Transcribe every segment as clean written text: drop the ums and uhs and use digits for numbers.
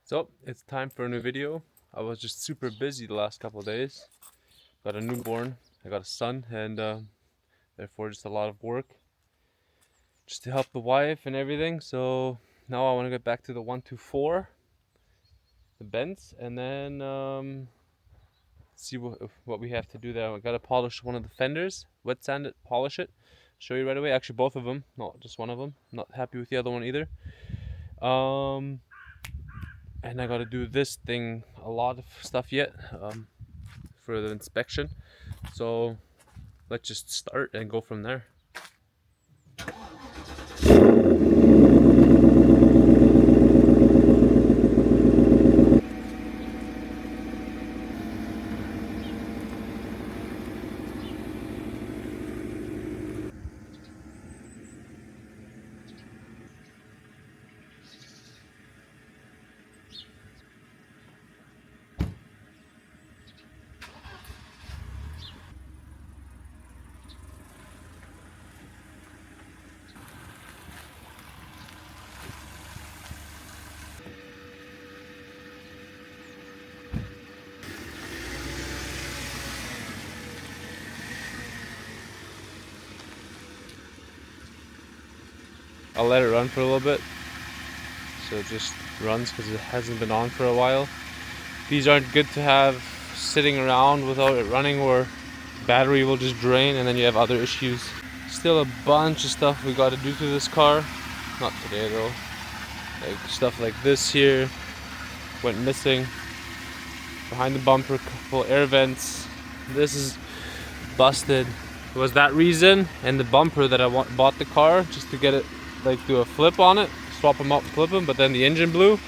So it's time for a new video. I was just super busy the last couple of days. Got a newborn, I got a son, and therefore just a lot of work just to help the wife and everything. So now I want to get back to the 124, the bends, and then see what we have to do there. I gotta polish one of the fenders, wet sand it, polish it. Show you right away. Actually, both of them, not just one of them. Not happy with the other one either. And I gotta do this thing, a lot of stuff yet for the inspection. So let's just start and go from there. I'll let it run for a little bit, so it just runs because it hasn't been on for a while. These aren't good to have sitting around without it running, or battery will just drain and then you have other issues. Still a bunch of stuff we got to do to this car. Not today though. Like stuff like this here went missing. Behind the bumper, a couple air vents. This is busted. It was that reason and the bumper that I bought the car, just to get it, like do a flip on it, swap them out and flip them, but then the engine blew.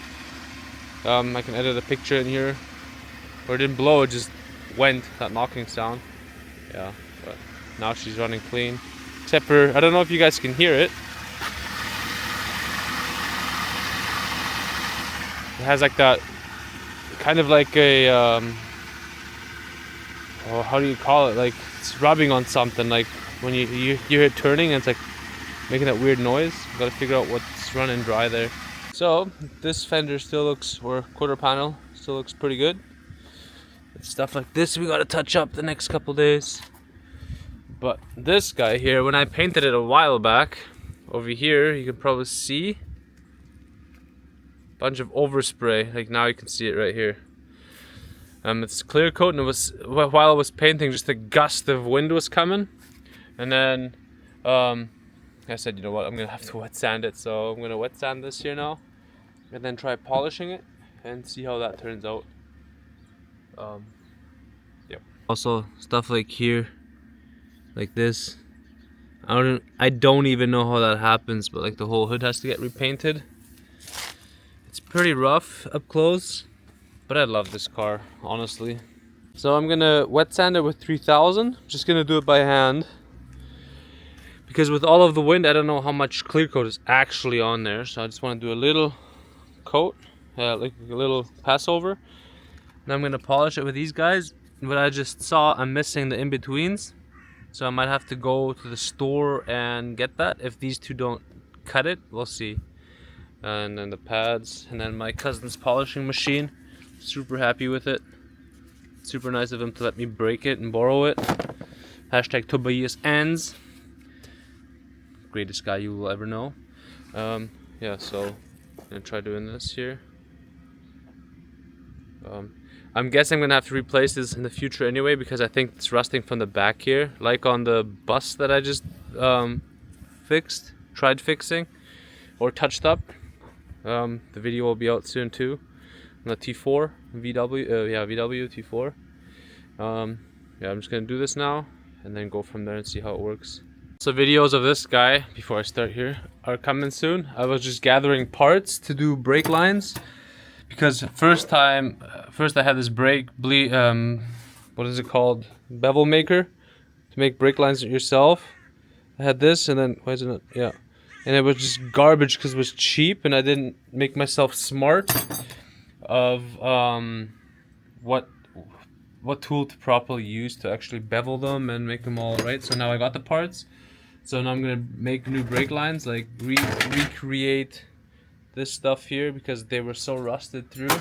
I can edit a picture in here. Or it didn't blow, it just went, that knocking sound. Yeah, but now she's running clean. Except for, I don't know if you guys can hear it. It has like that, kind of like a, oh, how do you call it? Like it's rubbing on something, like when you hear it turning and it's like making that weird noise. Gotta figure out what's running dry there. So this fender still looks, or quarter panel, still looks pretty good. It's stuff like this we gotta touch up the next couple days. But this guy here, when I painted it a while back, over here you can probably see a bunch of overspray. Like now you can see it right here. It's clear coat, and it was, while I was painting, just a gust of wind was coming, and then I said, you know what, I'm gonna have to wet sand it. So I'm gonna wet sand this here now, and then try polishing it and see how that turns out. Yep. Also stuff like here, like this. I don't even know how that happens, but like the whole hood has to get repainted. It's pretty rough up close, but I love this car, honestly. So I'm gonna wet sand it with 3000. Just gonna do it by hand, because with all of the wind, I don't know how much clear coat is actually on there. So I just want to do a little coat, like a little pass over. And I'm gonna polish it with these guys. What I just saw, I'm missing the in-betweens, so I might have to go to the store and get that. If these two don't cut it, we'll see. And then the pads, and then my cousin's polishing machine. Super happy with it. Super nice of him to let me break it and borrow it. Hashtag Tobias ends. Greatest guy you will ever know. Yeah, so I'm gonna try doing this here. I'm guessing I'm gonna have to replace this in the future anyway, because I think it's rusting from the back here, like on the bus that I just tried fixing or touched up. The video will be out soon too on the T4 VW T4. Yeah, I'm just gonna do this now and then go from there and see how it works. So videos of this guy, before I start here, are coming soon. I was just gathering parts to do brake lines, because first I had this what is it called? Bevel maker, to make brake lines yourself. I had this, and then, why isn't it? Yeah. And it was just garbage because it was cheap, and I didn't make myself smart of what tool to properly use to actually bevel them and make them all right. So now I got the parts. So now I'm gonna make new brake lines, like recreate this stuff here because they were so rusted through.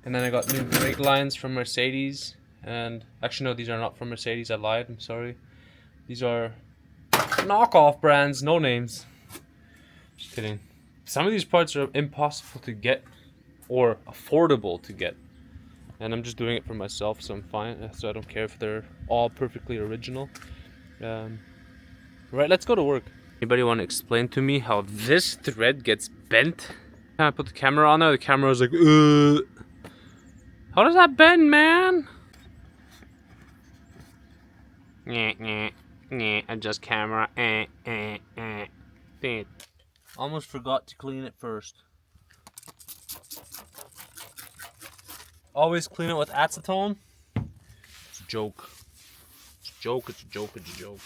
And then I got new brake lines from Mercedes. And actually no, these are not from Mercedes, I lied, I'm sorry. These are knockoff brands, no names. Just kidding. Some of these parts are impossible to get or affordable to get. And I'm just doing it for myself, so I'm fine. So I don't care if they're all perfectly original. Right, let's go to work. Anybody want to explain to me how this thread gets bent? Can I put the camera on there? The camera was like, how does that bend, man? Adjust camera. Almost forgot to clean it first. Always clean it with acetone. It's a joke. It's a joke, it's a joke, it's a joke.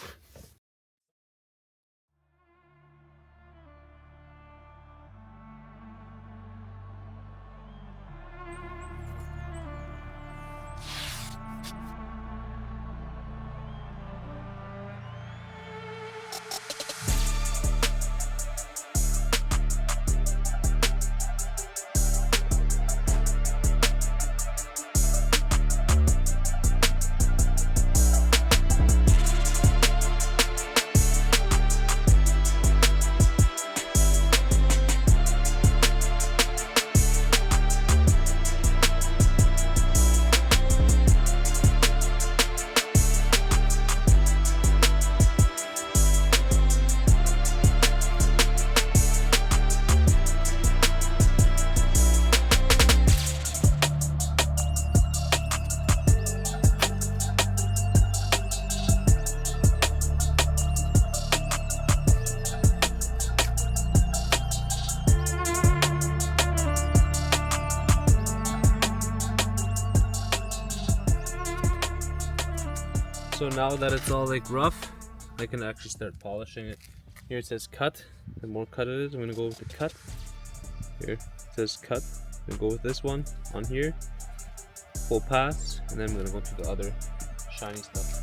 So now that it's all like rough, I can actually start polishing it. Here it says cut. The more cut it is, I'm gonna go with the cut. Here it says cut. I'm gonna go with this one on here. Full pass, and then I'm gonna go to the other shiny stuff.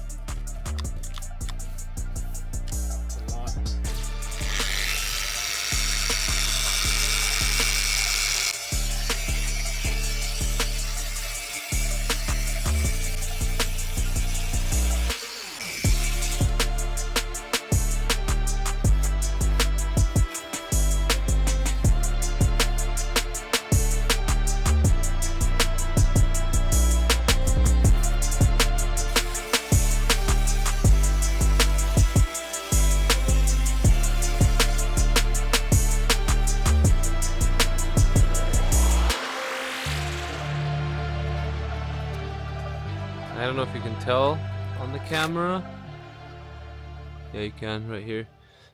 I don't know if you can tell on the camera. Yeah, you can right here.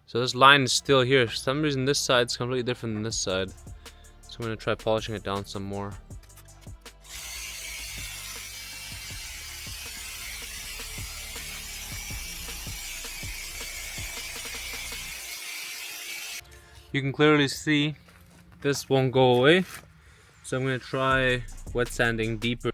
So this line is still here. For some reason this side's completely different than this side. So I'm gonna try polishing it down some more. You can clearly see this won't go away. So I'm gonna try wet sanding deeper.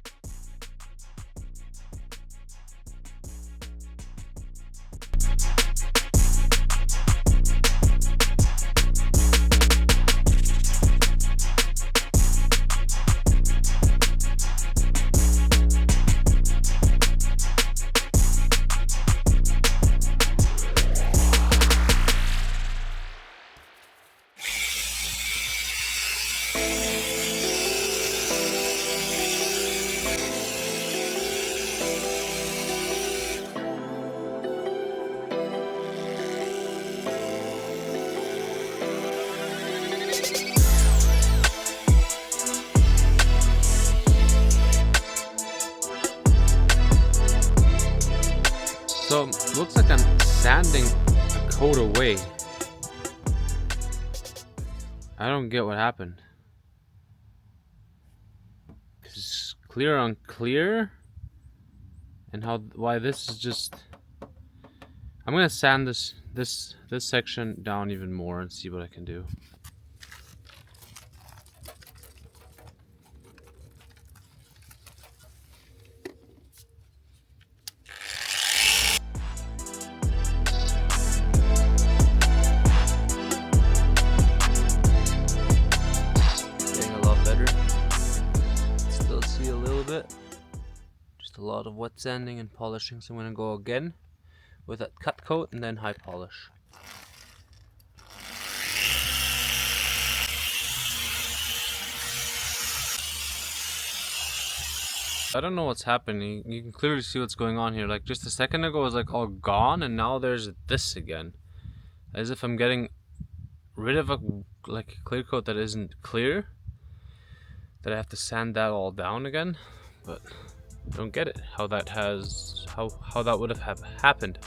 So looks like I'm sanding a coat away. I don't get what happened. 'Cause clear on clear, and why this is just. I'm gonna sand this section down even more and see what I can do. see a little bit. Just a lot of wet sanding and polishing, so I'm going to go again with that cut coat and then high polish. I don't know what's happening. You can clearly see what's going on here. Like just a second ago it was like all gone, and now there's this again. As if I'm getting rid of a clear coat that isn't clear. That I have to sand that all down again. But I don't get it. How that would have happened.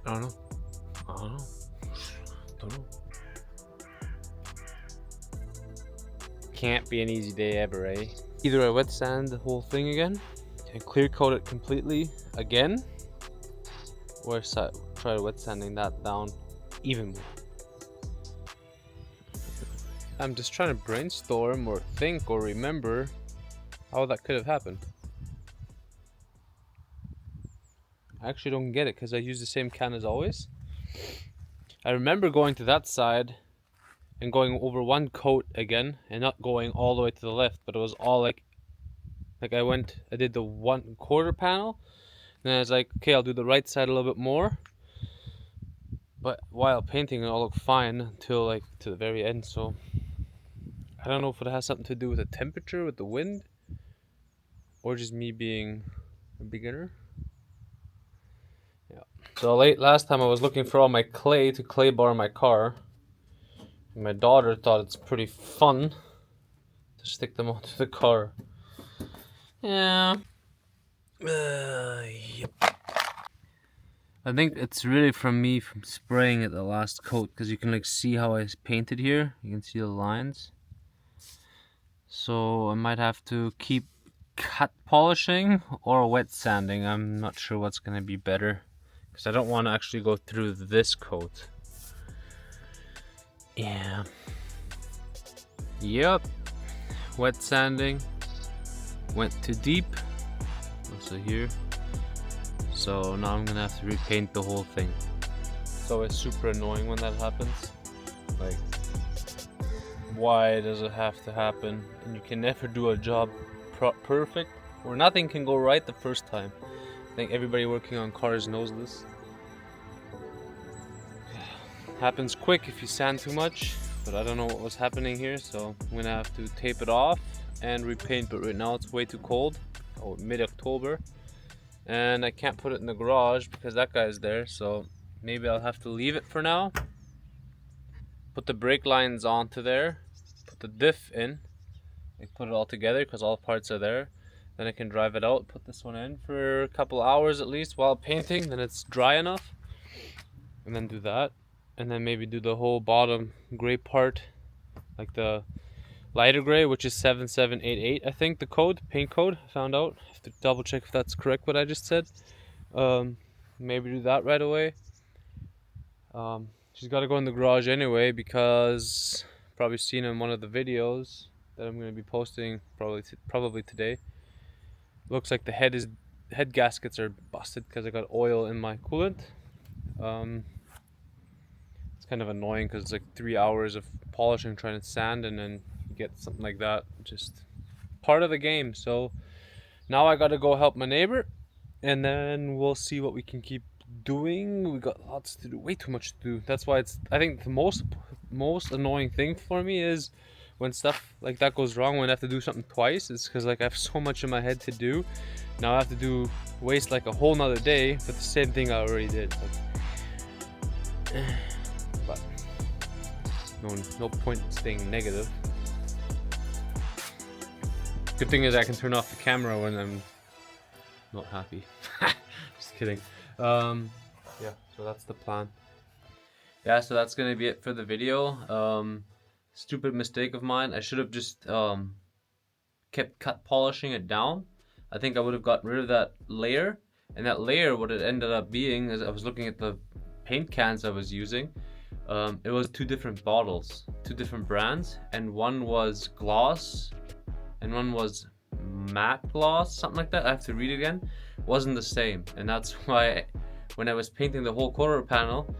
I don't know. Don't know. Can't be an easy day ever, eh? Either I wet sand the whole thing again and clear coat it completely again, or I try to wet sanding that down even more. I'm just trying to brainstorm or think or remember how that could have happened. I actually don't get it because I use the same can as always. I remember going to that side and going over one coat again and not going all the way to the left, but it was all like I did the 1/4 panel, and then I was like, okay, I'll do the right side a little bit more. But while painting, it all looked fine until like to the very end. So I don't know if it has something to do with the temperature, with the wind, or just me being a beginner. Yeah. So last time I was looking for all my clay to clay bar my car. My daughter thought it's pretty fun to stick them onto the car. Yeah. Yep. I think it's really from me from spraying it the last coat, because you can like see how I painted here. You can see the lines. So I might have to keep cut polishing or wet sanding. I'm not sure what's gonna be better, because I don't want to actually go through this coat. Yeah. Yep. Wet sanding. Went too deep. Also here. So now I'm gonna have to repaint the whole thing. It's always super annoying when that happens. Like, why does it have to happen? And you can never do a job perfect, or nothing can go right the first time. I think everybody working on cars knows this. Happens quick if you sand too much, but I don't know what was happening here, so I'm gonna have to tape it off and repaint. But right now it's way too cold, mid-October, and I can't put it in the garage because that guy's there, so maybe I'll have to leave it for now. Put the brake lines onto there, put the diff in, like put it all together because all parts are there. Then I can drive it out, put this one in for a couple hours at least while painting, then it's dry enough, and then do that. And then maybe do the whole bottom gray part, like the lighter gray, which is 7788, I think, the code, paint code. I found out. I have to double check if that's correct what I just said. Maybe do that right away. She's got to go in the garage anyway, because probably seen in one of the videos that I'm going to be posting probably today. Looks like the head gaskets are busted because I got oil in my coolant. Kind of annoying because it's like 3 hours of polishing, trying to sand, and then you get something like that. Just part of the game. So now I gotta go help my neighbor, and then we'll see what we can keep doing. We got lots to do, way too much to do. That's why I think the most annoying thing for me is when stuff like that goes wrong, when I have to do something twice. It's because like I have so much in my head to do. Now I have to waste like a whole nother day for the same thing I already did. Like, but no point in staying negative. Good thing is I can turn off the camera when I'm not happy. Just kidding. Yeah, so that's the plan. Yeah, so that's gonna be it for the video. Stupid mistake of mine. I should have just kept cut polishing it down. I think I would have gotten rid of that layer, and that layer, what it ended up being, as I was looking at the paint cans I was using, it was 2 different bottles, 2 different brands, and one was gloss and one was matte gloss, something like that. I have to read it again. It wasn't the same, and that's why when I was painting the whole quarter panel,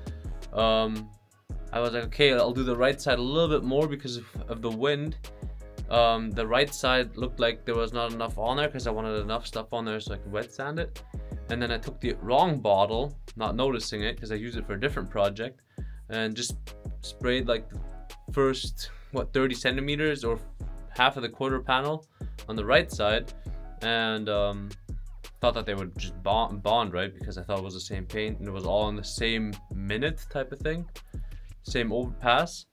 I was like, okay, I'll do the right side a little bit more because of the wind. The right side looked like there was not enough on there because I wanted enough stuff on there so I could wet sand it. And then I took the wrong bottle, not noticing it because I used it for a different project, and just sprayed like the first, 30 centimeters or half of the quarter panel on the right side, and thought that they would just bond, right? Because I thought it was the same paint and it was all in the same minute type of thing, same overpass.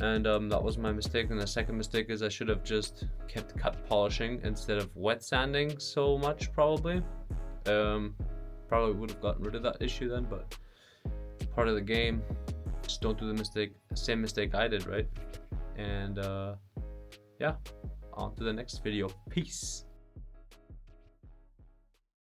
And that was my mistake. And the second mistake is I should have just kept cut polishing instead of wet sanding so much, probably. Probably would have gotten rid of that issue then, but part of the game. Just don't do the same mistake I did, right? And yeah, on to the next video. Peace.